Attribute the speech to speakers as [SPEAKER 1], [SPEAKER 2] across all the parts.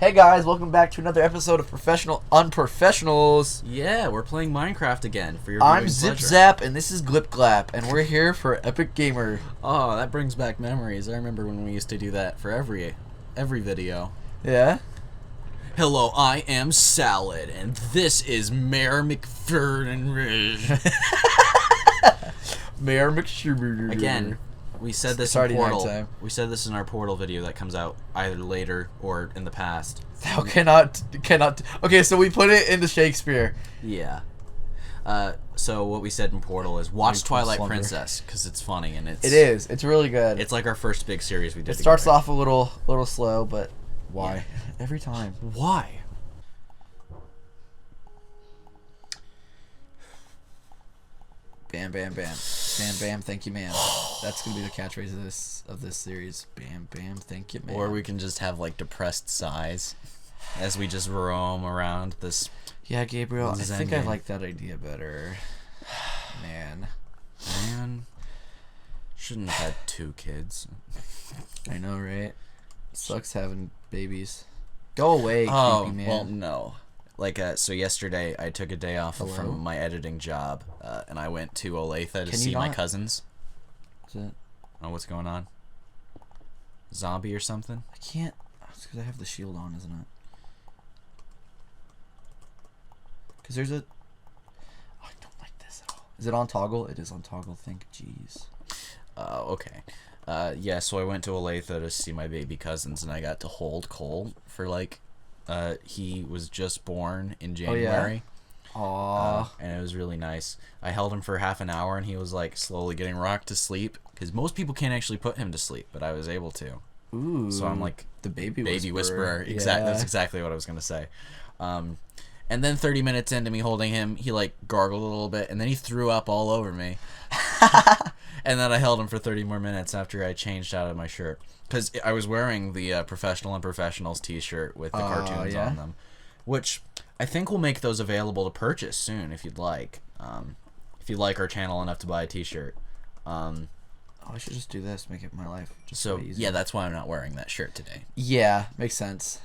[SPEAKER 1] Hey guys, welcome back to another episode of Professional Unprofessionals.
[SPEAKER 2] Yeah, we're playing Minecraft again for your
[SPEAKER 1] I'm
[SPEAKER 2] viewing
[SPEAKER 1] Zip
[SPEAKER 2] pleasure.
[SPEAKER 1] Zap and this is Glip Glap and we're here for Epic Gamer.
[SPEAKER 2] Oh, that brings back memories. I remember when we used to do that for every video.
[SPEAKER 1] Yeah?
[SPEAKER 2] Hello, I am Salad, and this is Mayor McFerrin.
[SPEAKER 1] Mayor McShuber.
[SPEAKER 2] Again, we said this
[SPEAKER 1] Saturday
[SPEAKER 2] in
[SPEAKER 1] night
[SPEAKER 2] Portal.
[SPEAKER 1] time.
[SPEAKER 2] We said this in our Portal video that comes out either later or in the past.
[SPEAKER 1] Thou cannot. Okay, so we put it into Shakespeare.
[SPEAKER 2] Yeah. So what we said in Portal is watch Twilight
[SPEAKER 1] slumber.
[SPEAKER 2] Princess because it's funny and
[SPEAKER 1] It is. It's really good.
[SPEAKER 2] It's like our first big series we did.
[SPEAKER 1] It starts
[SPEAKER 2] together.
[SPEAKER 1] off a little slow, but why?
[SPEAKER 2] Yeah.
[SPEAKER 1] Every time.
[SPEAKER 2] Why?
[SPEAKER 1] Bam, bam, bam. Bam, bam, thank you, ma'am. That's gonna be the catchphrase of this series. Bam, bam, thank you, ma'am.
[SPEAKER 2] Or we can just have like depressed sighs as we just roam around this.
[SPEAKER 1] Yeah, Gabriel, I
[SPEAKER 2] Zen
[SPEAKER 1] think I
[SPEAKER 2] game.
[SPEAKER 1] like that idea better. Man.
[SPEAKER 2] Shouldn't have had 2 kids.
[SPEAKER 1] I know, right? Sucks having babies. Go away, creepy man.
[SPEAKER 2] well, no. Like, so yesterday I took a day off
[SPEAKER 1] Hello?
[SPEAKER 2] from my editing job, and I went to Olathe to
[SPEAKER 1] Can you
[SPEAKER 2] see my
[SPEAKER 1] not-
[SPEAKER 2] cousins.
[SPEAKER 1] Is it?
[SPEAKER 2] Oh, what's going on? Zombie or something?
[SPEAKER 1] I can't. It's because I have the shield on, isn't it? Because there's a... Oh, I don't like this at all. Is it on toggle? It is on toggle, thank jeez.
[SPEAKER 2] Okay. Yeah, so I went to Olathe to see my baby cousins, and I got to hold Cole for, like, he was just born in January.
[SPEAKER 1] Aww.
[SPEAKER 2] And it was really nice. I held him for half an hour, and he was, like, slowly getting rocked to sleep, because most people can't actually put him to sleep, but I was able to.
[SPEAKER 1] Ooh.
[SPEAKER 2] So I'm, like,
[SPEAKER 1] the baby
[SPEAKER 2] whisperer.
[SPEAKER 1] Yeah.
[SPEAKER 2] That's exactly what I was going to say. And then 30 minutes into me holding him, he, like, gargled a little bit, and then he threw up all over me. And then I held him for 30 more minutes after I changed out of my shirt. Because I was wearing the Professional Unprofessionals t-shirt with the cartoons
[SPEAKER 1] yeah?
[SPEAKER 2] on them. Which I think we'll make those available to purchase soon if you'd like. If you like our channel enough to buy a t-shirt.
[SPEAKER 1] Oh, I should just do this, make it my life. Just
[SPEAKER 2] So,
[SPEAKER 1] way easier.
[SPEAKER 2] yeah, that's why I'm not wearing that shirt today.
[SPEAKER 1] Yeah, makes sense.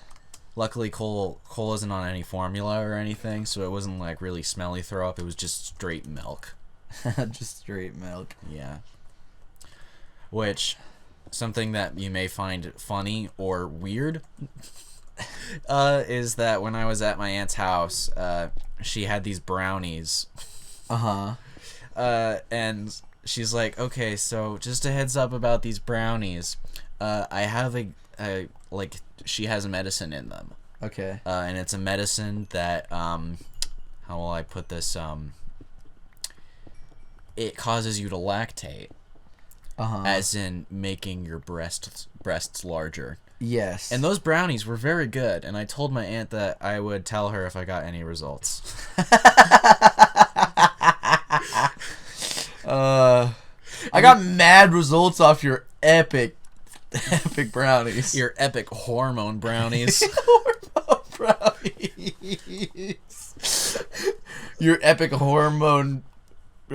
[SPEAKER 2] Luckily, Cole isn't on any formula or anything, so it wasn't, like, really smelly throw up. It was just straight milk.
[SPEAKER 1] Just straight milk.
[SPEAKER 2] Yeah. Which, something that you may find funny or weird, is that when I was at my aunt's house, she had these brownies.
[SPEAKER 1] Uh-huh.
[SPEAKER 2] And she's like, okay, so just a heads up about these brownies. I have like, she has a medicine in them.
[SPEAKER 1] Okay.
[SPEAKER 2] And it's a medicine that, how will I put this, it causes you to lactate.
[SPEAKER 1] Uh-huh.
[SPEAKER 2] As in making your breasts larger.
[SPEAKER 1] Yes.
[SPEAKER 2] And those brownies were very good, and I told my aunt that I would tell her if I got any results.
[SPEAKER 1] I got mad results off your epic brownies.
[SPEAKER 2] Your epic hormone brownies.
[SPEAKER 1] Hormone brownies. Your epic hormone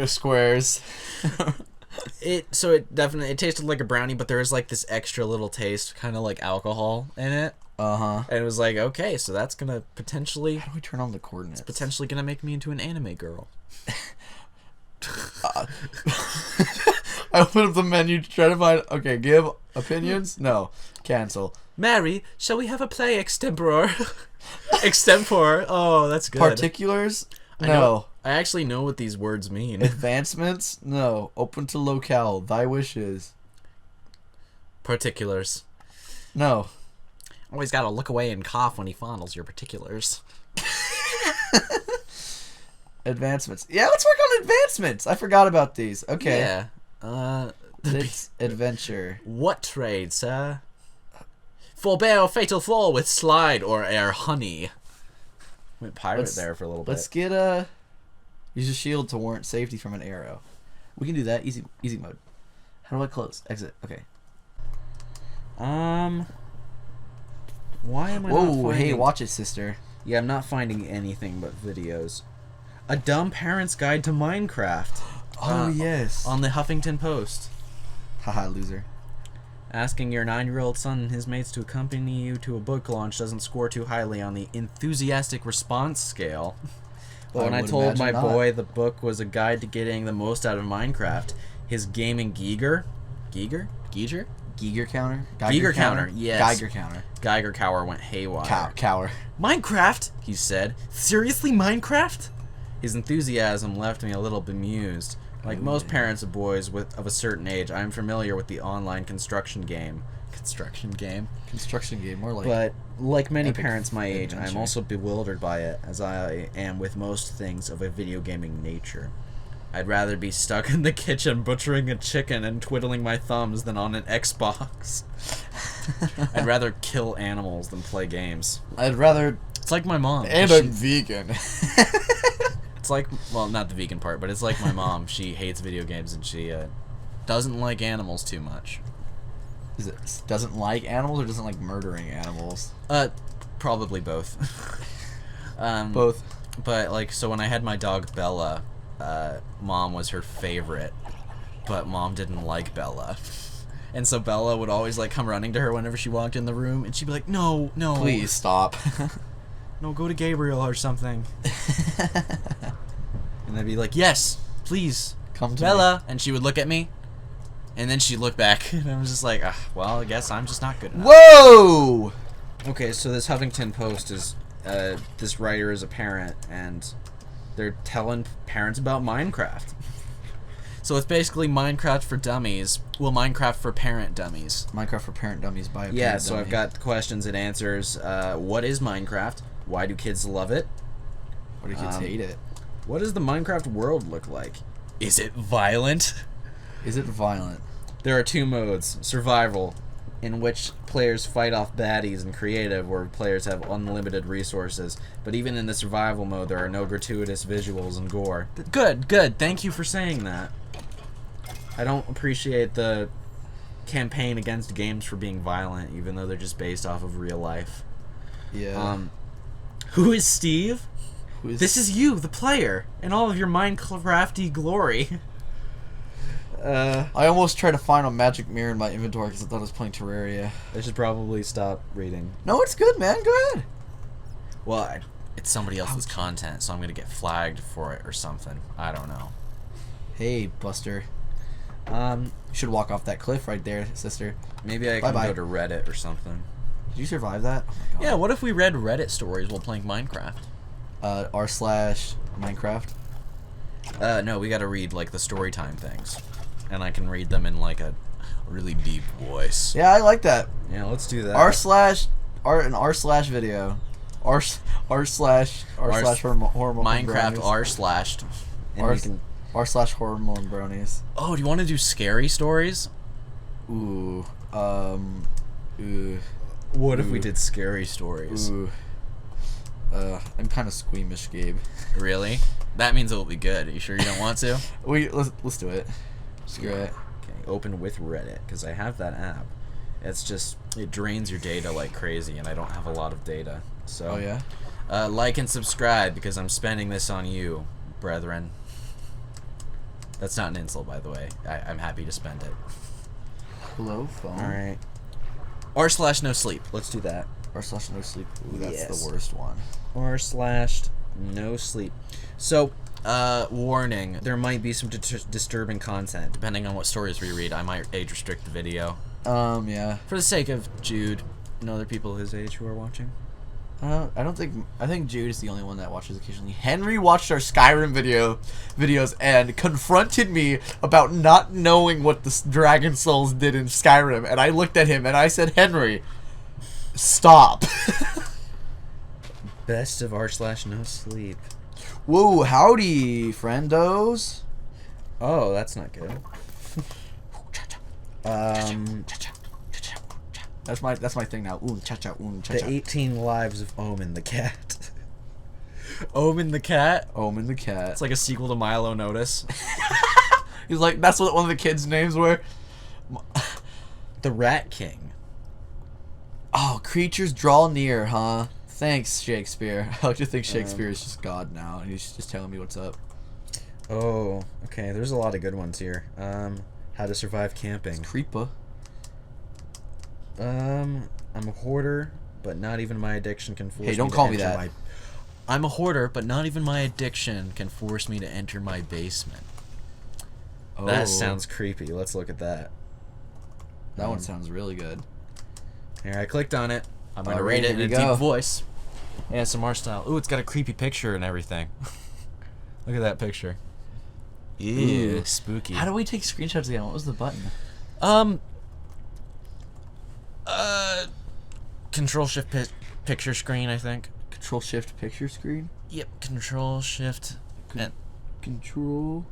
[SPEAKER 1] squares.
[SPEAKER 2] It definitely tasted like a brownie, but there was like this extra little taste, kind of like alcohol in it.
[SPEAKER 1] Uh-huh.
[SPEAKER 2] And it was like, okay, so that's gonna potentially
[SPEAKER 1] How do we turn on the coordinates?
[SPEAKER 2] gonna make me into an anime girl.
[SPEAKER 1] I open up the menu to try to find... Okay, give opinions? No. Cancel.
[SPEAKER 2] Mary, shall we have a play extempore? Extempore. Oh, that's good.
[SPEAKER 1] Particulars?
[SPEAKER 2] I
[SPEAKER 1] No.
[SPEAKER 2] know- I actually know what these words mean.
[SPEAKER 1] Advancements? No. Open to locale. Thy wishes?
[SPEAKER 2] Particulars.
[SPEAKER 1] No.
[SPEAKER 2] Always gotta look away and cough when he fondles your particulars.
[SPEAKER 1] Advancements. Yeah, let's work on advancements. I forgot about these. Okay.
[SPEAKER 2] Yeah.
[SPEAKER 1] It's adventure.
[SPEAKER 2] What trade, sir? Forbear fatal fall with slide or air honey. Went pirate there for a little bit.
[SPEAKER 1] Let's get use a shield to warrant safety from an arrow. We can do that. Easy mode. How do I close? Exit. Okay.
[SPEAKER 2] Why am I not
[SPEAKER 1] Whoa,
[SPEAKER 2] finding...
[SPEAKER 1] hey, watch it, sister.
[SPEAKER 2] Yeah, I'm not finding anything but videos. A Dumb Parent's Guide to Minecraft.
[SPEAKER 1] Oh, yes.
[SPEAKER 2] On the Huffington Post.
[SPEAKER 1] Haha, loser.
[SPEAKER 2] Asking your 9-year-old son and his mates to accompany you to a book launch doesn't score too highly on the enthusiastic response scale. But when I
[SPEAKER 1] would
[SPEAKER 2] told my
[SPEAKER 1] imagine not.
[SPEAKER 2] boy the book was a guide to getting the most out of Minecraft, his gaming Geiger
[SPEAKER 1] counter?
[SPEAKER 2] Geiger counter, yes.
[SPEAKER 1] Geiger counter.
[SPEAKER 2] Geiger cower went haywire.
[SPEAKER 1] Cower.
[SPEAKER 2] Minecraft, he said. Seriously, Minecraft? His enthusiasm left me a little bemused. Like most parents of boys of a certain age, I am familiar with the online construction game. Construction game?
[SPEAKER 1] Construction game, more like.
[SPEAKER 2] But like many
[SPEAKER 1] epic
[SPEAKER 2] parents my age, I am
[SPEAKER 1] adventure.
[SPEAKER 2] also bewildered by it, as I am with most things of a video gaming nature. I'd rather be stuck in the kitchen butchering a chicken and twiddling my thumbs than on an Xbox. I'd rather kill animals than play games.
[SPEAKER 1] I'd rather.
[SPEAKER 2] It's like my mom.
[SPEAKER 1] And I'm vegan.
[SPEAKER 2] It's like, well, not the vegan part, but it's like my mom. She hates video games and she doesn't like animals too much.
[SPEAKER 1] Is it doesn't like animals or doesn't like murdering animals?
[SPEAKER 2] Probably both.
[SPEAKER 1] Both.
[SPEAKER 2] But like, so when I had my dog Bella, Mom was her favorite, but Mom didn't like Bella. And so Bella would always like come running to her whenever she walked in the room, and she'd be like, "No, no,
[SPEAKER 1] Please stop.
[SPEAKER 2] no, go to Gabriel or something." And I'd be like, "Yes, please,
[SPEAKER 1] Come to
[SPEAKER 2] Bella." And she would look at me, and then she'd look back, and I was just like, "Well, I guess I'm just not good enough."
[SPEAKER 1] Whoa!
[SPEAKER 2] Okay, so this Huffington Post is, this writer is a parent, and they're telling parents about Minecraft. So it's basically Minecraft for dummies. Well, Minecraft for parent dummies.
[SPEAKER 1] Minecraft for parent dummies by a
[SPEAKER 2] Yeah,
[SPEAKER 1] parent
[SPEAKER 2] so
[SPEAKER 1] dummy.
[SPEAKER 2] I've got questions and answers. What is Minecraft? Why do kids love it?
[SPEAKER 1] Why do kids hate it?
[SPEAKER 2] What does the Minecraft world look like? Is it violent?
[SPEAKER 1] Is it violent?
[SPEAKER 2] There are 2 modes. Survival, in which players fight off baddies, and creative, where players have unlimited resources. But even in the survival mode, there are no gratuitous visuals and gore. Good, good. Thank you for saying that. I don't appreciate the campaign against games for being violent, even though they're just based off of real life.
[SPEAKER 1] Yeah.
[SPEAKER 2] Who is Steve?
[SPEAKER 1] Who is
[SPEAKER 2] This is you, the player, in all of your Minecrafty glory.
[SPEAKER 1] I almost tried to find a magic mirror in my inventory because I thought I was playing Terraria.
[SPEAKER 2] I should probably stop reading.
[SPEAKER 1] No, it's good, man. Go ahead.
[SPEAKER 2] Well, it's somebody else's content, so I'm gonna get flagged for it or something. I don't know.
[SPEAKER 1] Hey, Buster. You should walk off that cliff right there, sister.
[SPEAKER 2] Maybe I can
[SPEAKER 1] Bye-bye.
[SPEAKER 2] go to Reddit or something.
[SPEAKER 1] Did you survive that? Oh my
[SPEAKER 2] Yeah,
[SPEAKER 1] god.
[SPEAKER 2] what if we read Reddit stories while playing Minecraft?
[SPEAKER 1] r/Minecraft.
[SPEAKER 2] No, we gotta read, like, the story time things. And I can read them in, like, a really deep voice.
[SPEAKER 1] Yeah, I like that.
[SPEAKER 2] Yeah, let's do that.
[SPEAKER 1] r/video. r/hormone.
[SPEAKER 2] Minecraft r/. And
[SPEAKER 1] R-
[SPEAKER 2] we can...
[SPEAKER 1] r/hormone bronies.
[SPEAKER 2] Oh, do you want to do scary stories?
[SPEAKER 1] Ooh.
[SPEAKER 2] What if we
[SPEAKER 1] Ooh.
[SPEAKER 2] did scary stories?
[SPEAKER 1] Ooh. I'm kind of squeamish, Gabe.
[SPEAKER 2] Really? That means it'll be good. Are you sure you don't want to?
[SPEAKER 1] Let's do it. Screw it.
[SPEAKER 2] Okay, open with Reddit, because I have that app. It's just, it drains your data like crazy, and I don't have a lot of data. So,
[SPEAKER 1] Oh yeah.
[SPEAKER 2] like and subscribe, because I'm spending this on you, brethren. That's not an insult, by the way. I'm happy to spend it.
[SPEAKER 1] Hello, phone.
[SPEAKER 2] Alright. r/no sleep. Let's do that.
[SPEAKER 1] r/no sleep. Ooh, that's
[SPEAKER 2] Yes.
[SPEAKER 1] the worst one.
[SPEAKER 2] r/no sleep. So, warning, there might be some disturbing content. Depending on what stories we read, I might age restrict the video.
[SPEAKER 1] Yeah.
[SPEAKER 2] For the sake of Jude and other people his age who are watching.
[SPEAKER 1] I think Jude is the only one that watches occasionally. Henry watched our Skyrim videos and confronted me about not knowing what the Dragon Souls did in Skyrim, and I looked at him and I said, "Henry, stop."
[SPEAKER 2] Best of r/no sleep.
[SPEAKER 1] Whoa, howdy, friendos.
[SPEAKER 2] Oh, that's not good.
[SPEAKER 1] That's my thing now. Ooh, cha cha, ooh, cha
[SPEAKER 2] The
[SPEAKER 1] cha.
[SPEAKER 2] 18 Lives of Omen the Cat. Omen the Cat?
[SPEAKER 1] Omen the cat.
[SPEAKER 2] It's like a sequel to Milo Notice.
[SPEAKER 1] He's like, that's what one of the kids' names were.
[SPEAKER 2] The Rat King.
[SPEAKER 1] Oh, creatures draw near, huh? Thanks, Shakespeare. I like to think Shakespeare is just God now, and he's just telling me what's up.
[SPEAKER 2] Oh, okay. There's a lot of good ones here. How to survive camping.
[SPEAKER 1] Creepa.
[SPEAKER 2] I'm a hoarder, but not even my addiction can force
[SPEAKER 1] Hey,
[SPEAKER 2] me
[SPEAKER 1] don't
[SPEAKER 2] to
[SPEAKER 1] call me
[SPEAKER 2] enter
[SPEAKER 1] that.
[SPEAKER 2] I'm a hoarder, but not even my addiction can force me to enter my basement.
[SPEAKER 1] Oh,
[SPEAKER 2] That sounds creepy. Let's look at that.
[SPEAKER 1] That one sounds really good.
[SPEAKER 2] Here, I clicked on it. I'm going to
[SPEAKER 1] Alright,
[SPEAKER 2] read it in
[SPEAKER 1] here
[SPEAKER 2] a
[SPEAKER 1] we go.
[SPEAKER 2] deep voice. ASMR style. Ooh, it's got a creepy picture and everything. Look at that picture. Ew,
[SPEAKER 1] Ooh.
[SPEAKER 2] spooky.
[SPEAKER 1] How do we take screenshots again? What was the button?
[SPEAKER 2] Control Shift picture screen, I think.
[SPEAKER 1] Control Shift picture screen.
[SPEAKER 2] Yep, Control Shift and
[SPEAKER 1] Control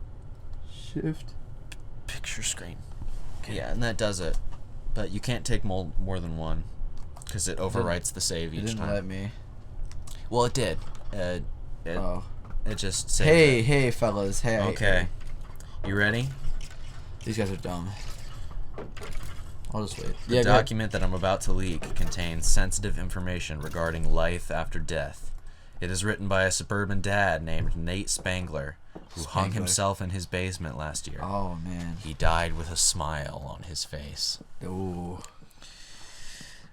[SPEAKER 1] Shift.
[SPEAKER 2] picture screen. Yeah, and that does it. But you can't take more than one because it overwrites the save
[SPEAKER 1] It
[SPEAKER 2] each
[SPEAKER 1] didn't
[SPEAKER 2] time.
[SPEAKER 1] let me.
[SPEAKER 2] Well, it did.
[SPEAKER 1] Oh.
[SPEAKER 2] It just saved
[SPEAKER 1] Hey,
[SPEAKER 2] it.
[SPEAKER 1] hey, fellas. Hey.
[SPEAKER 2] Okay. You ready?
[SPEAKER 1] These guys are dumb. I'll just wait.
[SPEAKER 2] The document that I'm about to leak contains sensitive information regarding life after death. It is written by a suburban dad named Nate Spangler, who hung
[SPEAKER 1] Spangler.
[SPEAKER 2] himself in his basement last year.
[SPEAKER 1] Oh, man.
[SPEAKER 2] He died with a smile on his face.
[SPEAKER 1] Ooh.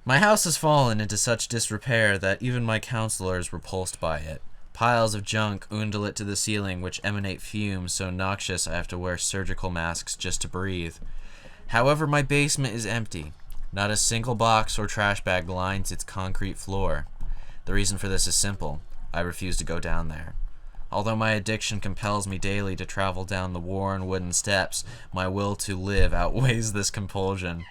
[SPEAKER 2] My house has fallen into such disrepair that even my counselors repulsed by it. Piles of junk undulate to the ceiling, which emanate fumes so noxious I have to wear surgical masks just to breathe. However, my basement is empty. Not a single box or trash bag lines its concrete floor. The reason for this is simple. I refuse to go down there. Although my addiction compels me daily to travel down the worn wooden steps, my will to live outweighs this compulsion.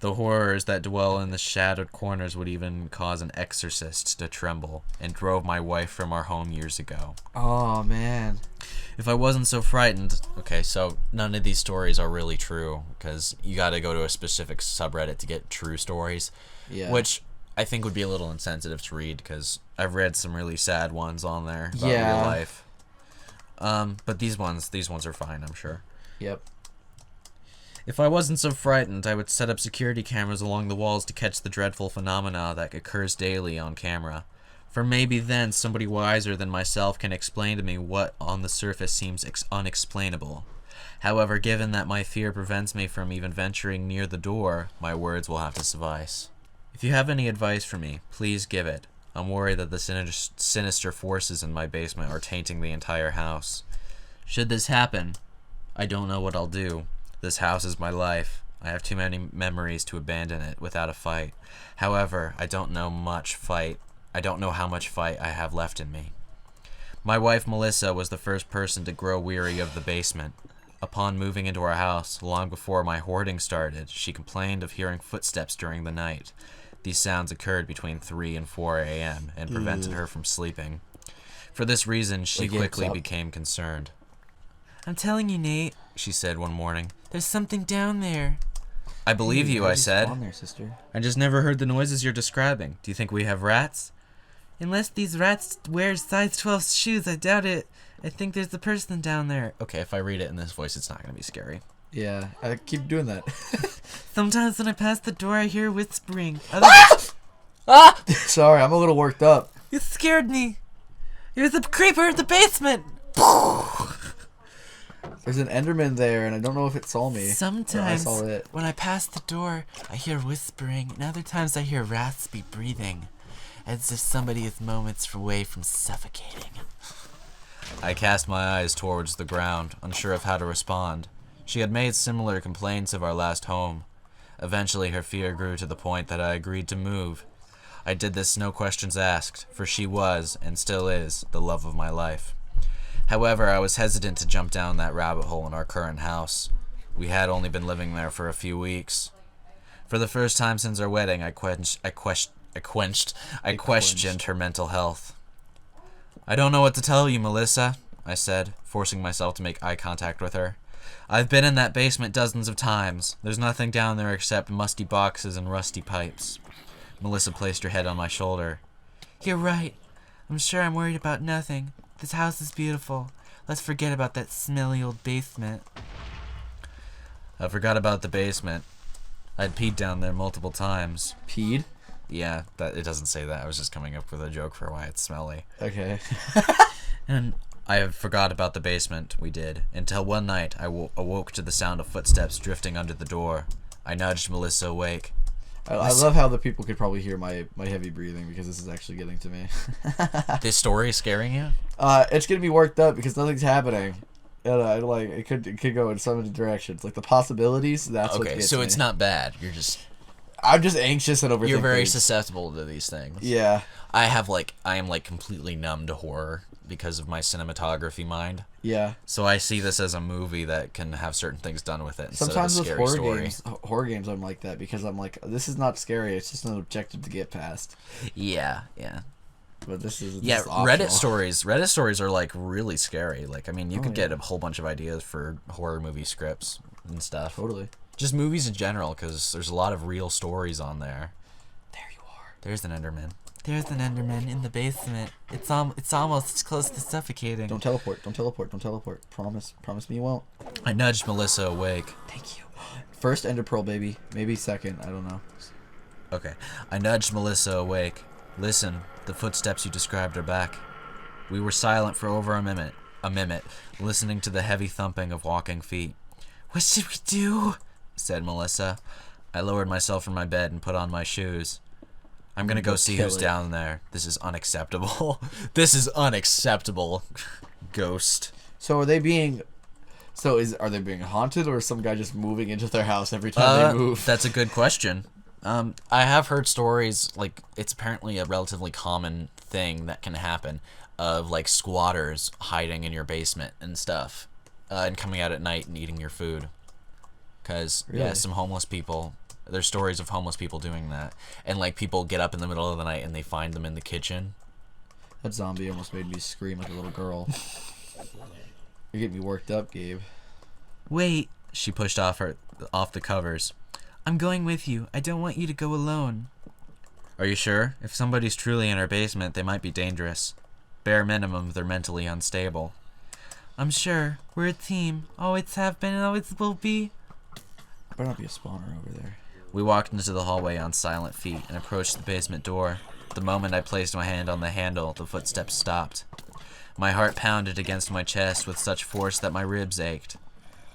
[SPEAKER 2] The horrors that dwell in the shadowed corners would even cause an exorcist to tremble, and drove my wife from our home years ago.
[SPEAKER 1] Oh, man.
[SPEAKER 2] If I wasn't so frightened... Okay, so none of these stories are really true, because you gotta go to a specific subreddit to get true stories,
[SPEAKER 1] Yeah.
[SPEAKER 2] which I think would be a little insensitive to read, because I've read some really sad ones on there about
[SPEAKER 1] Yeah.
[SPEAKER 2] real life. But these ones are fine, I'm sure.
[SPEAKER 1] Yep.
[SPEAKER 2] If I wasn't so frightened, I would set up security cameras along the walls to catch the dreadful phenomena that occurs daily on camera. For maybe then somebody wiser than myself can explain to me what on the surface seems unexplainable. However, given that my fear prevents me from even venturing near the door, my words will have to suffice. If you have any advice for me, please give it. I'm worried that the sinister forces in my basement are tainting the entire house. Should this happen, I don't know what I'll do. This house is my life. I have too many memories to abandon it without a fight. However, I don't know how much fight I have left in me. My wife Melissa was the first person to grow weary of the basement. Upon moving into our house, long before my hoarding started, she complained of hearing footsteps during the night. These sounds occurred between 3 and 4 a.m. and prevented her from sleeping. For this reason, she
[SPEAKER 1] Like, yeah,
[SPEAKER 2] quickly
[SPEAKER 1] stop.
[SPEAKER 2] became concerned. "I'm telling you, Nate," she said one morning. "There's something down there." "I believe you," I said.
[SPEAKER 1] On there, sister.
[SPEAKER 2] "I just never heard the noises you're describing. Do you think we have rats?" "Unless these rats wear size 12 shoes, I doubt it. I think there's a person down there." Okay, if I read it in this voice, it's not going to be scary.
[SPEAKER 1] Yeah, I keep doing that.
[SPEAKER 2] "Sometimes when I pass the door, I hear whispering.
[SPEAKER 1] Ah! Sorry, I'm a little worked up.
[SPEAKER 2] You scared me. There's a creeper in the basement."
[SPEAKER 1] There's an Enderman there, and I don't know if it saw me.
[SPEAKER 2] "Sometimes
[SPEAKER 1] I saw it.
[SPEAKER 2] when I pass the door, I hear whispering, and other times I hear raspy breathing, as if somebody is moments away from suffocating." I cast my eyes towards the ground, unsure of how to respond. She had made similar complaints of our last home. Eventually, her fear grew to the point that I agreed to move. I did this no questions asked, for she was, and still is, the love of my life. However, I was hesitant to jump down that rabbit hole in our current house. We had only been living there for a few weeks. For the first time since our wedding, I questioned her mental health. "I don't know what to tell you, Melissa," I said, forcing myself to make eye contact with her. "I've been in that basement dozens of times. There's nothing down there except musty boxes and rusty pipes." Melissa placed her head on my shoulder. "You're right. I'm sure I'm worried about nothing. This house is beautiful. Let's forget about that smelly old basement." I forgot about the basement. I'd peed down there multiple times.
[SPEAKER 1] Peed?
[SPEAKER 2] Yeah, it doesn't say that. I was just coming up with a joke for why it's smelly.
[SPEAKER 1] Okay.
[SPEAKER 2] And I forgot about the basement, we did, until one night I awoke to the sound of footsteps drifting under the door. I nudged Melissa awake.
[SPEAKER 1] I love how the people could probably hear my heavy breathing because this is actually getting to me.
[SPEAKER 2] This story is scaring you?
[SPEAKER 1] It's getting me worked up because nothing's happening. And like it could go in so many directions. Like the possibilities. That's what
[SPEAKER 2] Okay,
[SPEAKER 1] gets
[SPEAKER 2] so
[SPEAKER 1] me.
[SPEAKER 2] it's not bad.
[SPEAKER 1] I'm just anxious and overthinking.
[SPEAKER 2] You're very susceptible to these things.
[SPEAKER 1] Yeah.
[SPEAKER 2] I am like completely numb to horror because of my cinematography mind.
[SPEAKER 1] Yeah.
[SPEAKER 2] So I see this as a movie that can have certain things done with it instead
[SPEAKER 1] Sometimes
[SPEAKER 2] of a
[SPEAKER 1] with
[SPEAKER 2] scary
[SPEAKER 1] horror games, I'm like that because I'm like, this is not scary. It's just an objective to get past.
[SPEAKER 2] Yeah.
[SPEAKER 1] But this is
[SPEAKER 2] Reddit stories are like really scary. Like, I mean, you could
[SPEAKER 1] yeah.
[SPEAKER 2] get a whole bunch of ideas for horror movie scripts and stuff.
[SPEAKER 1] Totally.
[SPEAKER 2] Just movies in general, because there's a lot of real stories on there.
[SPEAKER 1] There you are.
[SPEAKER 2] There's an Enderman. There's an Enderman in the basement. It's almost close to suffocating.
[SPEAKER 1] Don't teleport. Don't teleport. Don't teleport. Promise me you won't.
[SPEAKER 2] I nudged Melissa awake.
[SPEAKER 1] Thank you. First Ender Pearl, baby. Maybe second. I don't know.
[SPEAKER 2] Okay. I nudged Melissa awake. Listen, the footsteps you described are back. We were silent for over a minute, listening to the heavy thumping of walking feet. What should we do? Said Melissa. I lowered myself from my bed and put on my shoes. I'm gonna go see who's down there. This is unacceptable. This is unacceptable. Ghost.
[SPEAKER 1] So are they being haunted, or is some guy just moving into their house every time they move?
[SPEAKER 2] That's a good question. I have heard stories, like, it's apparently a relatively common thing that can happen, of, like, squatters hiding in your basement and stuff, and coming out at night and eating your food. Because, yeah, some homeless people, there's stories of homeless people doing that. And, like, people get up in the middle of the night and they find them in the kitchen.
[SPEAKER 1] That zombie almost made me scream like a little girl. You're getting me worked up, Gabe.
[SPEAKER 2] Wait, she pushed off the covers. I'm going with you. I don't want you to go alone. Are you sure? If somebody's truly in our basement, they might be dangerous. Bare minimum, they're mentally unstable. I'm sure. We're a team. Always have been and always will be.
[SPEAKER 1] Better not be a spawner over there.
[SPEAKER 2] We walked into the hallway on silent feet and approached the basement door. The moment I placed my hand on the handle, the footsteps stopped. My heart pounded against my chest with such force that my ribs ached.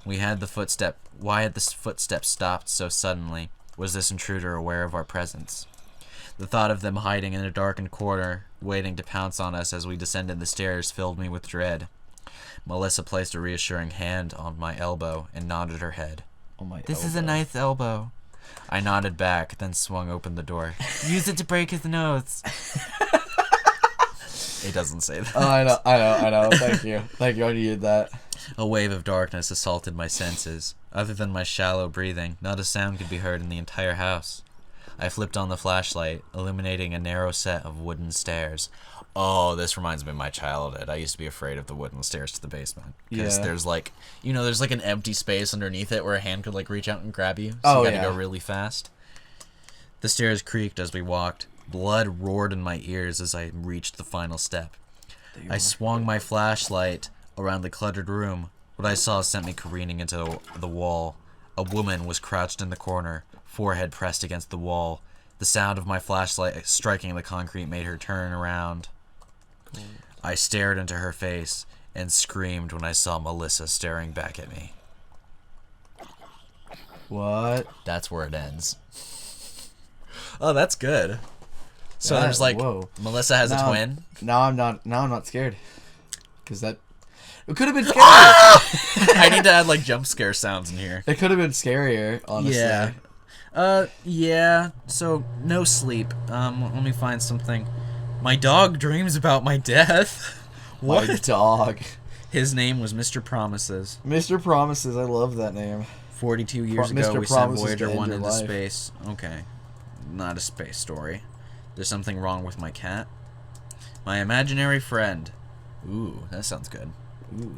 [SPEAKER 2] Why had the footsteps stopped so suddenly? Was this intruder aware of our presence? The thought of them hiding in a darkened corner, waiting to pounce on us as we descended the stairs, filled me with dread. Melissa placed a reassuring hand on my elbow and nodded her head. This is a nice elbow. I nodded back, then swung open the door. Use it to break his nose. It doesn't say that.
[SPEAKER 1] Oh, I know. Thank you. I needed that.
[SPEAKER 2] A wave of darkness assaulted my senses. Other than my shallow breathing, not a sound could be heard in the entire house. I flipped on the flashlight, illuminating a narrow set of wooden stairs. Oh, this reminds me of my childhood. I used to be afraid of the wooden stairs to the basement. Because there's like, there's like an empty space underneath it where a hand could like reach out and grab you. So you gotta go really fast. The stairs creaked as we walked. Blood roared in my ears as I reached the final step. I swung my flashlight around the cluttered room. What I saw sent me careening into the wall. A woman was crouched in the corner, forehead pressed against the wall. The sound of my flashlight striking the concrete made her turn around. I stared into her face and screamed when I saw Melissa staring back at me.
[SPEAKER 1] What?
[SPEAKER 2] That's where it ends. Oh, that's good. So there's like, Melissa has a twin.
[SPEAKER 1] Now I'm not scared. Because it could have been scarier.
[SPEAKER 2] I need to add like jump scare sounds in here.
[SPEAKER 1] It could have been scarier, honestly.
[SPEAKER 2] Yeah. Yeah. So no sleep. Let me find something. My dog dreams about my death. What?
[SPEAKER 1] My dog.
[SPEAKER 2] His name was Mr. Promises.
[SPEAKER 1] Mr. Promises. I love that name.
[SPEAKER 2] 42 years ago,
[SPEAKER 1] Mr.
[SPEAKER 2] we sent
[SPEAKER 1] Promises
[SPEAKER 2] Voyager
[SPEAKER 1] to end
[SPEAKER 2] 1
[SPEAKER 1] your
[SPEAKER 2] into
[SPEAKER 1] life.
[SPEAKER 2] space. Okay. Not a space story. There's something wrong with my cat. My imaginary friend. Ooh, that sounds good.
[SPEAKER 1] Ooh.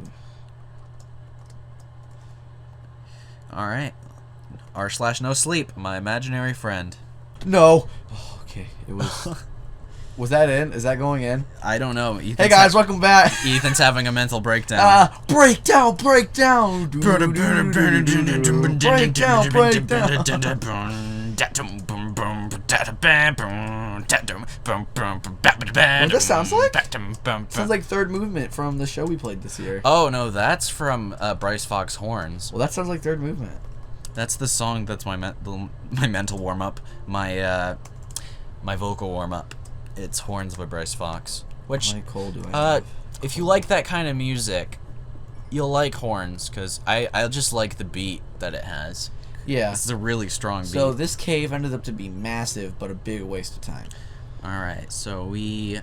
[SPEAKER 2] Alright. r/no sleep. My imaginary friend.
[SPEAKER 1] No. Oh, okay. It was... Was that in? Is that going in?
[SPEAKER 2] I don't know.
[SPEAKER 1] Hey guys, welcome back.
[SPEAKER 2] Ethan's having a mental breakdown.
[SPEAKER 1] Breakdown.
[SPEAKER 2] Breakdown.
[SPEAKER 1] What this sounds like? Sounds like third movement from the show we played this year.
[SPEAKER 2] Oh no, that's from Bryce Fox Horns.
[SPEAKER 1] Well, that sounds like third movement.
[SPEAKER 2] That's the song. That's my my mental warm up. My my vocal warm up. It's Horns by Bryce Fox. Which,
[SPEAKER 1] How many coal do I have?
[SPEAKER 2] if you like that kind of music, you'll like Horns, because I just like the beat that it has.
[SPEAKER 1] Yeah.
[SPEAKER 2] It's a really strong beat.
[SPEAKER 1] So this cave ended up to be massive, but a big waste of time.
[SPEAKER 2] Alright, so we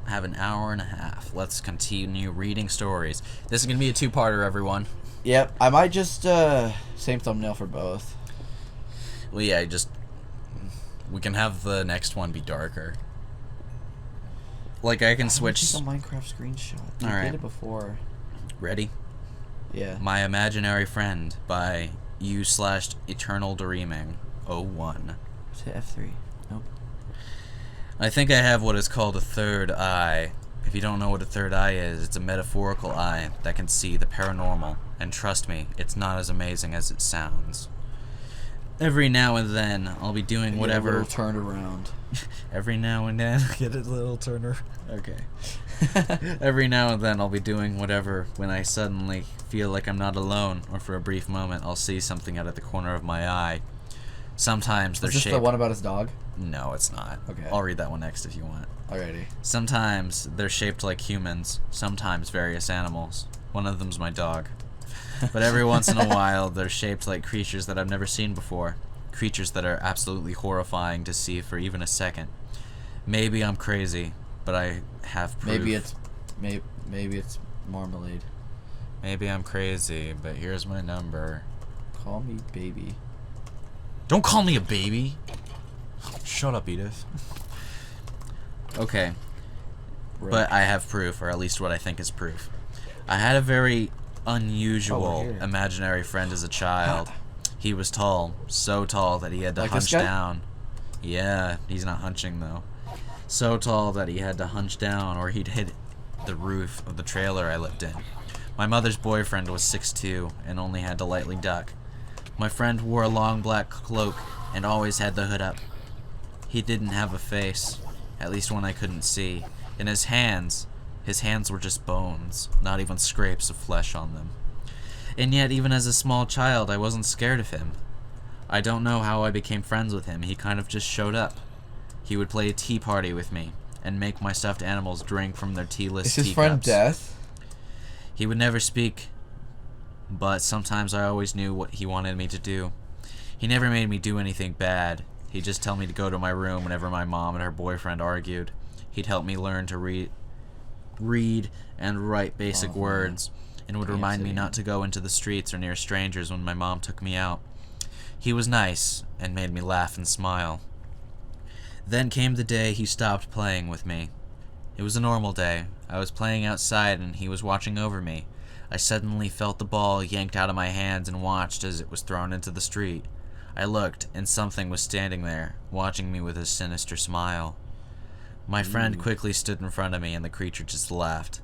[SPEAKER 2] have an hour and a half. Let's continue reading stories. This is going to be a two-parter, everyone.
[SPEAKER 1] Yep. I might just, same thumbnail for both.
[SPEAKER 2] Well, yeah, we can have the next one be darker. Like, I can switch...
[SPEAKER 1] Take a Minecraft screenshot. I
[SPEAKER 2] Alright.
[SPEAKER 1] did it before.
[SPEAKER 2] Ready?
[SPEAKER 1] Yeah.
[SPEAKER 2] My Imaginary Friend by u/Eternal Dreaming 01.
[SPEAKER 1] Hit F3. Nope.
[SPEAKER 2] I think I have what is called a third eye. If you don't know what a third eye is, it's a metaphorical eye that can see the paranormal. And trust me, it's not as amazing as it sounds. Every now and then, I'll be doing whatever...
[SPEAKER 1] Get a little turned around.
[SPEAKER 2] Every now and then, get a little turner. Okay. Every now and then, I'll be doing whatever when I suddenly feel like I'm not alone, or for a brief moment, I'll see something out of the corner of my eye. Sometimes they're
[SPEAKER 1] Is this
[SPEAKER 2] shaped...
[SPEAKER 1] the one about his dog?
[SPEAKER 2] No, it's not.
[SPEAKER 1] Okay.
[SPEAKER 2] I'll read that one next if you want.
[SPEAKER 1] Alrighty.
[SPEAKER 2] Sometimes they're shaped like humans, sometimes various animals. One of them's my dog. But every once in a while, they're shaped like creatures that I've never seen before. Creatures that are absolutely horrifying to see for even a second. Maybe I'm crazy, but I have proof.
[SPEAKER 1] Maybe it's marmalade.
[SPEAKER 2] Maybe I'm crazy, but here's my number.
[SPEAKER 1] Call me baby.
[SPEAKER 2] Don't call me a baby! Shut up, Edith. Okay. But I have proof, or at least what I think is proof. I had a very unusual imaginary friend as a child. He was tall, so tall that he had to
[SPEAKER 1] Like
[SPEAKER 2] hunch
[SPEAKER 1] this guy?
[SPEAKER 2] down. Yeah, he's not hunching though. So tall that he had to hunch down or he'd hit the roof of the trailer I lived in. My mother's boyfriend was 6'2" and only had to lightly duck. My friend wore a long black cloak and always had the hood up. He didn't have a face, at least one I couldn't see. In his hands were just bones, not even scrapes of flesh on them. And yet, even as a small child, I wasn't scared of him. I don't know how I became friends with him, he kind of just showed up. He would play a tea party with me, and make my stuffed animals drink from their tealess teacups.
[SPEAKER 1] Is his friend Death?
[SPEAKER 2] He would never speak, but sometimes I always knew what he wanted me to do. He never made me do anything bad. He'd just tell me to go to my room whenever my mom and her boyfriend argued. He'd help me learn to read and write basic words, and would remind me not to go into the streets or near strangers when my mom took me out. He was nice, and made me laugh and smile. Then came the day he stopped playing with me. It was a normal day. I was playing outside and he was watching over me. I suddenly felt the ball yanked out of my hands and watched as it was thrown into the street. I looked, and something was standing there, watching me with a sinister smile. My friend quickly stood in front of me and the creature just laughed.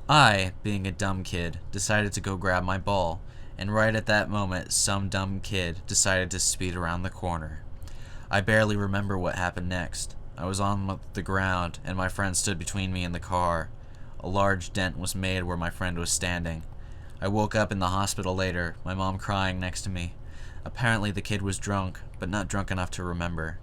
[SPEAKER 2] I, being a dumb kid, decided to go grab my ball, and right at that moment, some dumb kid decided to speed around the corner. I barely remember what happened next. I was on the ground, and my friend stood between me and the car. A large dent was made where my friend was standing. I woke up in the hospital later, my mom crying next to me. Apparently the kid was drunk, but not drunk enough to remember.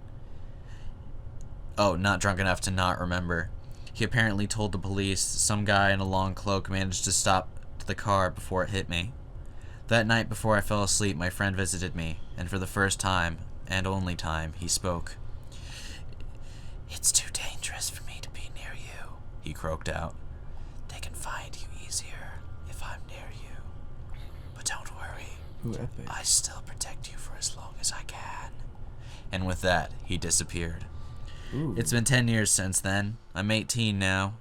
[SPEAKER 2] Oh, not drunk enough to not remember. He apparently told the police some guy in a long cloak managed to stop the car before it hit me. That night before I fell asleep, my friend visited me, and for the first time, and only time, he spoke. "It's too dangerous for me to be near you," he croaked out. "They can find you easier if I'm near you. But don't worry,
[SPEAKER 1] Ooh, epic.
[SPEAKER 2] I still protect you for as long as I can." And with that, he disappeared.
[SPEAKER 1] Ooh.
[SPEAKER 2] It's been 10 years since then. I'm 18 now,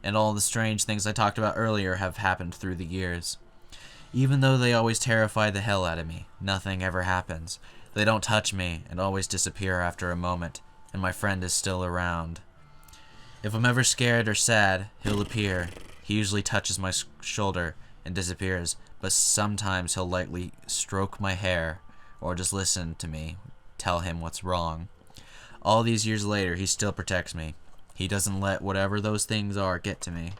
[SPEAKER 2] and all the strange things I talked about earlier have happened through the years. Even though they always terrify the hell out of me, nothing ever happens. They don't touch me and always disappear after a moment, and my friend is still around. If I'm ever scared or sad, he'll appear. He usually touches my shoulder and disappears, but sometimes he'll lightly stroke my hair or just listen to me tell him what's wrong. All these years later, he still protects me. He doesn't let whatever those things are get to me.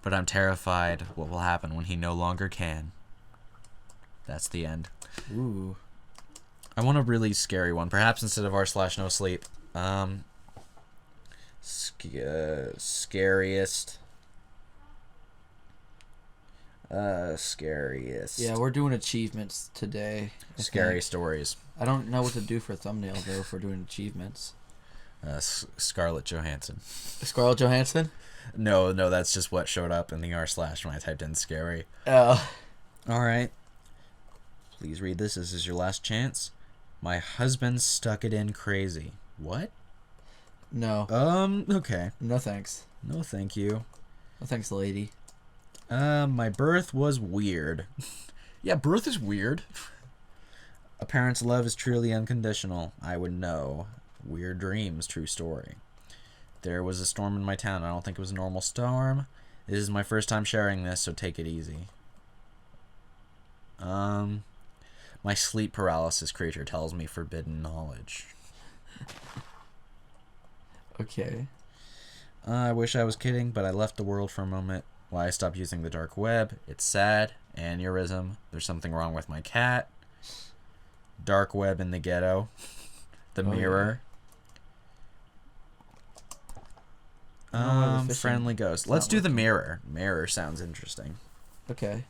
[SPEAKER 2] But I'm terrified what will happen when he no longer can. That's the end.
[SPEAKER 1] Ooh.
[SPEAKER 2] I want a really scary one. Perhaps instead of r/no sleep. Scariest. Scariest.
[SPEAKER 1] Yeah, we're doing achievements today.
[SPEAKER 2] Scary stories.
[SPEAKER 1] I don't know what to do for a thumbnail though if we're doing achievements.
[SPEAKER 2] Scarlett Johansson.
[SPEAKER 1] Scarlett Johansson?
[SPEAKER 2] No, that's just what showed up in the r/ when I typed in scary.
[SPEAKER 1] Oh.
[SPEAKER 2] All right. Please read this. This is your last chance. My husband stuck it in crazy. What?
[SPEAKER 1] No.
[SPEAKER 2] Okay.
[SPEAKER 1] No thanks.
[SPEAKER 2] No, thank you.
[SPEAKER 1] No thanks, lady.
[SPEAKER 2] My birth was weird. Yeah, birth is weird. A parent's love is truly unconditional. I would know. Weird dreams, true story. There was a storm in my town. I don't think it was a normal storm. This is my first time sharing this, so take it easy. My sleep paralysis creature tells me forbidden knowledge.
[SPEAKER 1] Okay.
[SPEAKER 2] I wish I was kidding, but I left the world for a moment. Why I stopped using the dark web. It's sad. Aneurysm. There's something wrong with my cat. Dark web in the ghetto. The mirror.
[SPEAKER 1] Yeah.
[SPEAKER 2] Friendly ghost. Let's do the mirror. Mirror sounds interesting.
[SPEAKER 1] Okay.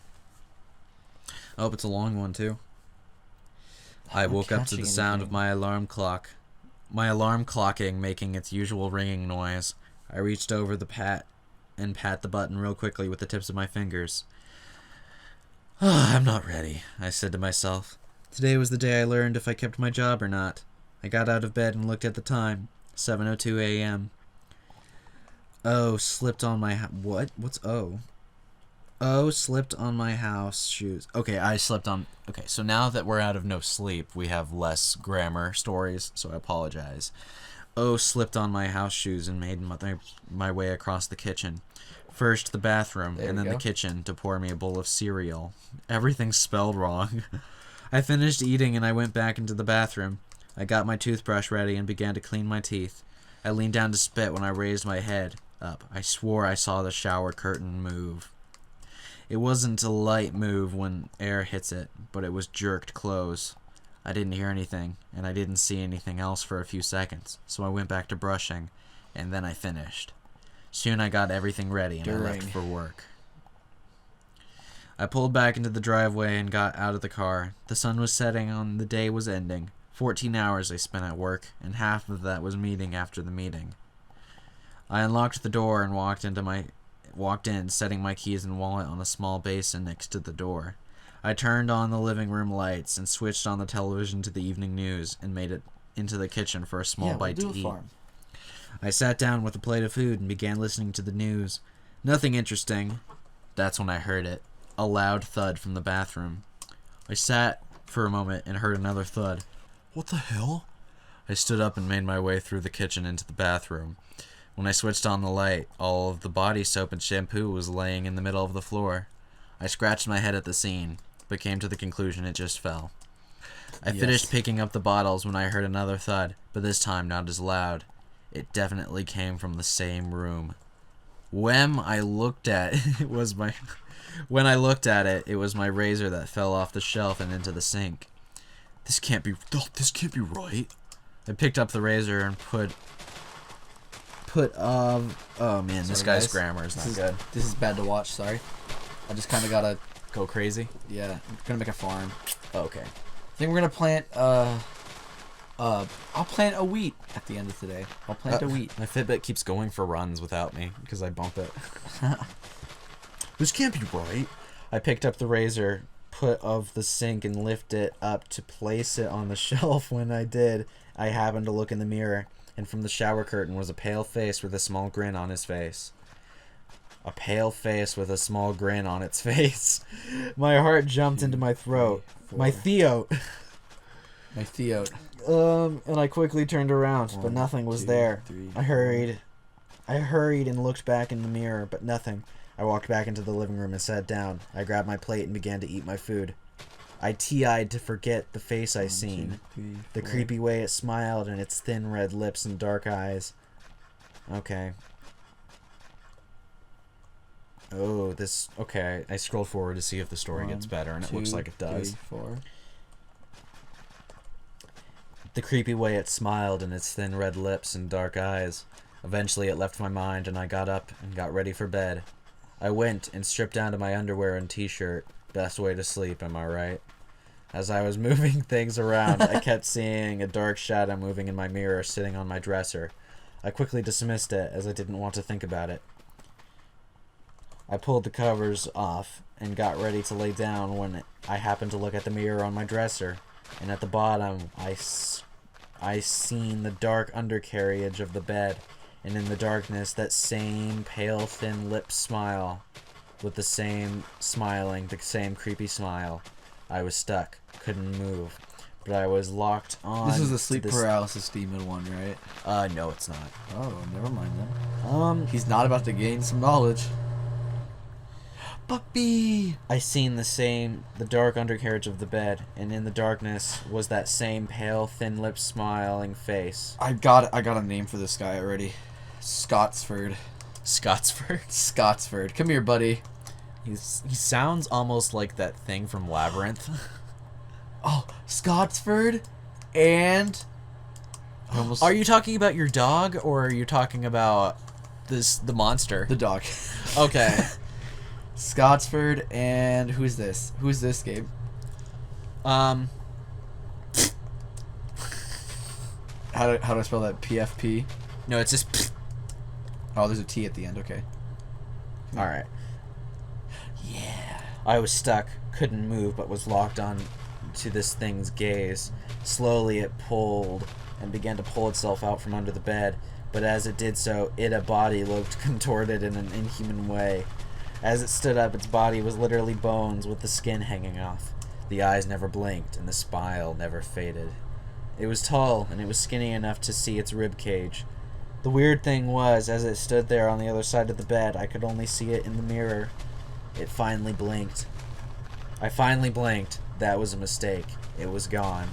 [SPEAKER 2] Oh, it's a long one too. I woke up to the sound of my alarm clock. My alarm clocking making its usual ringing noise. I reached over the pat the button real quickly with the tips of my fingers. I'm not ready, I said to myself. Today was the day I learned if I kept my job or not. I got out of bed and looked at the time. 7:02 a.m. Oh, slipped on my what? What's O? Oh, slipped on my house shoes. Okay, I slept on... Okay, so now that we're out of no sleep, we have less grammar stories, so I apologize. Oh, slipped on my house shoes and made my way across the kitchen. First the bathroom, and then the kitchen to pour me a bowl of cereal. Everything's spelled wrong. I finished eating and I went back into the bathroom. I got my toothbrush ready and began to clean my teeth. I leaned down to spit when I raised my head up. I swore I saw the shower curtain move. It wasn't a light move when air hits it, but it was jerked close. I didn't hear anything, and I didn't see anything else for a few seconds, so I went back to brushing, and then I finished. Soon I got everything ready, and I left for work. I pulled back into the driveway and got out of the car. The sun was setting and the day was ending. 14 hours I spent at work, and half of that was meeting after the meeting. I unlocked the door and walked in, setting my keys and wallet on a small basin next to the door. I turned on the living room lights and switched on the television to the evening news and made it into the kitchen for a small bite to eat. I sat down with a plate of food and began listening to the news. Nothing interesting. That's when I heard it. A loud thud from the bathroom. I sat for a moment and heard another thud. What the hell? I stood up and made my way through the kitchen into the bathroom. When I switched on the light, all of the body soap and shampoo was laying in the middle of the floor. I scratched my head at the scene, but came to the conclusion it just fell. I finished picking up the bottles when I heard another thud, but this time not as loud. It definitely came from the same room. When I looked at it, it was my razor that fell off the shelf and into the sink. This can't be right. I picked up the razor and oh man, this guy's grammar is not good.
[SPEAKER 1] This is bad to watch, sorry. I just kind of gotta
[SPEAKER 2] go crazy.
[SPEAKER 1] Yeah, I'm gonna make a farm.
[SPEAKER 2] Oh, okay.
[SPEAKER 1] I think we're gonna plant I'll plant a wheat at the end of today. I'll plant a wheat.
[SPEAKER 2] My Fitbit keeps going for runs without me because I bump it. This can't be right. I picked up the razor, put of the sink, and lifted it up to place it on the shelf. When I did, I happened to look in the mirror, and from the shower curtain was a pale face with a small grin on his face. A pale face with a small grin on its face. My heart jumped into my throat. My Theo.
[SPEAKER 1] My Theo.
[SPEAKER 2] And I quickly turned around, but nothing was there. I hurried and looked back in the mirror, but nothing. I walked back into the living room and sat down. I grabbed my plate and began to eat my food. I tear-eyed to forget the face I seen. The creepy way it smiled and its thin red lips and dark eyes. Okay. Oh, this... Okay, I scrolled forward to see if the story gets better, and it looks like it does.
[SPEAKER 1] 3, 4.
[SPEAKER 2] The creepy way it smiled in its thin red lips and dark eyes. Eventually it left my mind and I got up and got ready for bed. I went and stripped down to my underwear and t-shirt. Best way to sleep, am I right? As I was moving things around, I kept seeing a dark shadow moving in my mirror sitting on my dresser. I quickly dismissed it as I didn't want to think about it. I pulled the covers off and got ready to lay down when I happened to look at the mirror on my dresser, and at the bottom I seen the dark undercarriage of the bed, and in the darkness that same pale thin lipped smile, with the same smiling, the same creepy smile. I was stuck, couldn't move, but I was locked on.
[SPEAKER 1] This is the sleep paralysis demon one, right?
[SPEAKER 2] No, it's not.
[SPEAKER 1] Oh, never mind then. He's not about to gain some knowledge. Puppy!
[SPEAKER 2] I seen the dark undercarriage of the bed, and in the darkness was that same pale, thin-lipped, smiling face.
[SPEAKER 1] I got a name for this guy already. Scotsford.
[SPEAKER 2] Scotsford?
[SPEAKER 1] Scotsford. Come here, buddy.
[SPEAKER 2] He sounds almost like that thing from Labyrinth.
[SPEAKER 1] Oh, Scotsford, and
[SPEAKER 2] Are you talking about your dog, or are you talking about the monster?
[SPEAKER 1] the dog?
[SPEAKER 2] Okay.
[SPEAKER 1] Scotsford, and who's this? Who's this, Gabe?
[SPEAKER 2] Um.
[SPEAKER 1] How do I spell that? PFP.
[SPEAKER 2] No, it's just.
[SPEAKER 1] Oh, there's a T at the end. Okay.
[SPEAKER 2] All right.
[SPEAKER 1] Yeah.
[SPEAKER 2] I was stuck, couldn't move, but was locked on to this thing's gaze. Slowly it pulled and began to pull itself out from under the bed, but as it did so, a body looked contorted in an inhuman way. As it stood up, its body was literally bones with the skin hanging off. The eyes never blinked, and the smile never faded. It was tall, and it was skinny enough to see its rib cage. The weird thing was, as it stood there on the other side of the bed, I could only see it in the mirror. It finally blinked. I finally blinked. That was a mistake. It was gone.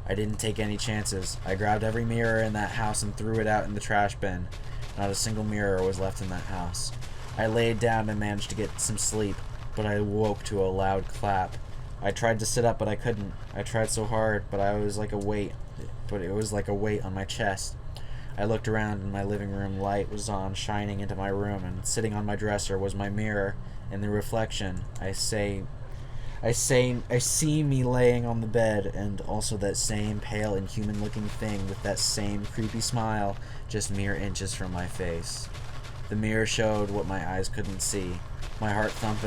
[SPEAKER 2] I didn't take any chances. I grabbed every mirror in that house and threw it out in the trash bin. Not a single mirror was left in that house. I laid down and managed to get some sleep, but I woke to a loud clap. I tried to sit up, but I couldn't. I tried so hard, but it was like a weight on my chest. I looked around and my living room light was on, shining into my room, and sitting on my dresser was my mirror. In the reflection, I see me laying on the bed, and also that same pale, inhuman-looking thing with that same creepy smile, just mere inches from my face. The mirror showed what my eyes couldn't see. My heart thumped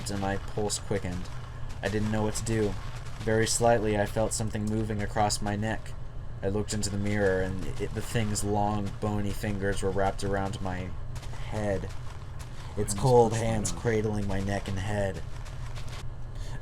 [SPEAKER 2] and my pulse quickened. I didn't know what to do. Very slightly, I felt something moving across my neck. I looked into the mirror, and the thing's long, bony fingers were wrapped around my head. Its cold hands cradling my neck and head.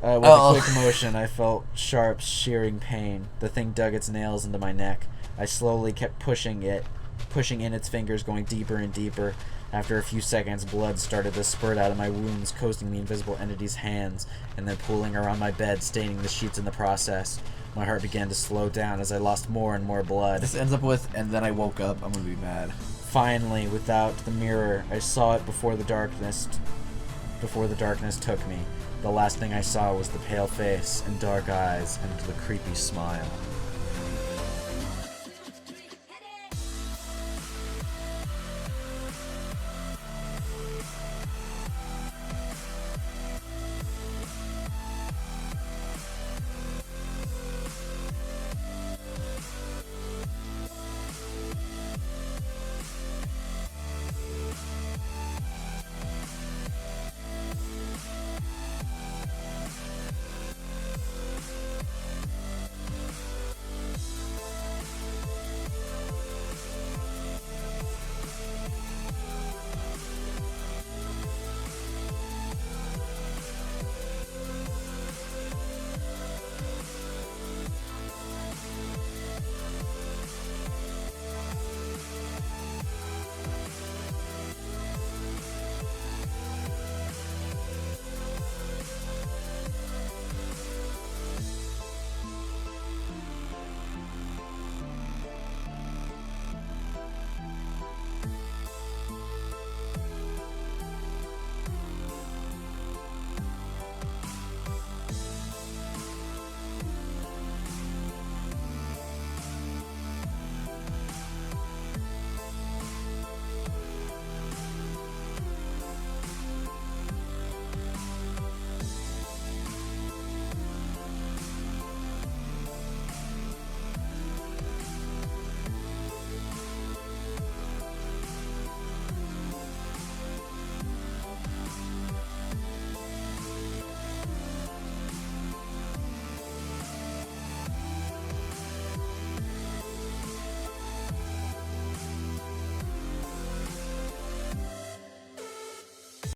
[SPEAKER 2] With a quick motion, I felt sharp, shearing pain. The thing dug its nails into my neck. I slowly kept pushing in its fingers, going deeper and deeper. After a few seconds, blood started to spurt out of my wounds, coating the invisible entity's hands, and then pooling around my bed, staining the sheets in the process. My heart began to slow down as I lost more and more blood.
[SPEAKER 1] This ends up with, and then I woke up. I'm gonna be mad.
[SPEAKER 2] Finally, without the mirror, I saw it before the darkness took me. The last thing I saw was the pale face and dark eyes and the creepy smile.